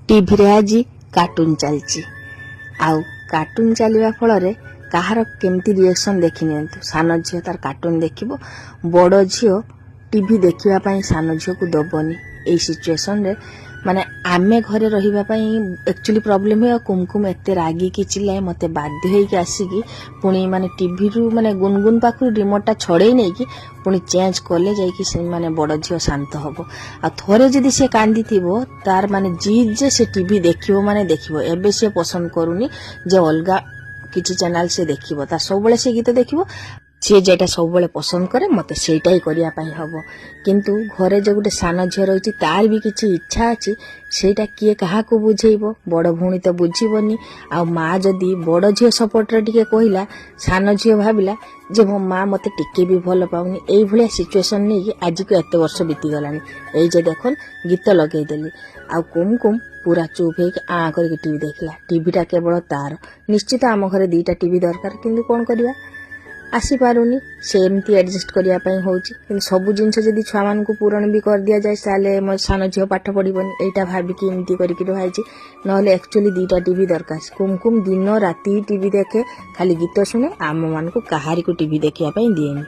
TV रे आज cartoon चलची आउ कार्टून चलवा फल कहार केमती रिएक्शन देखी नियंतु। सान झील तार कार्टून देखिबो, बड़ झील टीवी देखिबा सान झील को दबनी। एई सिचुएशन रे माने आमे घरे रहिबा पई एक्चुअली प्रॉब्लम है। कुमकुम एते रागी की चिल्लाए मते बाध्य होई के आसीकी पुणी माने टीवी रु माने गुनगुन पाखु रिमोट टा छड़े नहीं कि पुणी चेंज कले जाई से माने बड़ झील शांत हबो। आ थोरे जदी से कांदी थिबो तार माने जीत जे से टीवी देखिबो माने देखिबो। एबे से पसंद करूनी जे अलगा किछि चैनल से देखिबो, ता सब बेले से गीत देखिबो। सी जेटा सब बेले पसंद करे मते सेटा ही करिया पई हबो। किंतु घरे जे गुटे सान झील रहिछि तार भी किछि इच्छा अछि, सेटा किए कहा को बुझेइबो। बड़ भौणी तो बुझीबनी। आ माँ जदी बड़ झील सपोर्ट रे टिके कहिला, सान झील भाबिला जे मो माँ मते टिके भी भल पाउनी। एई भलिया सिचुएशन नै कि आज को एते वर्ष बीती गलानी। एई जे देखन गीत लगेई देली आ कुमकुम पूरा चुप है कि आ करके टीवी देखला। टीवीटा केवल तार। निश्चित आम घरे दीटा टीवी दरकार, किंतु कोन करिया आसी पारुनी। से एमती एडजस्ट करिया पई होउची। किंतु सब जिंस जदी छुआ मान को पूरण भी कर दिया जाए ताले मो सान झील पाठ पढ़िबनी। एटा भाबी कि एमती करिकि रहाइची। नहले एक्चुअली दीटा टीवी दरकार। कुमकुम दिन राती टीवी देखे, खाली गीत सुने। आम मान को कहारी को टीवी देखिया पई दिएनी।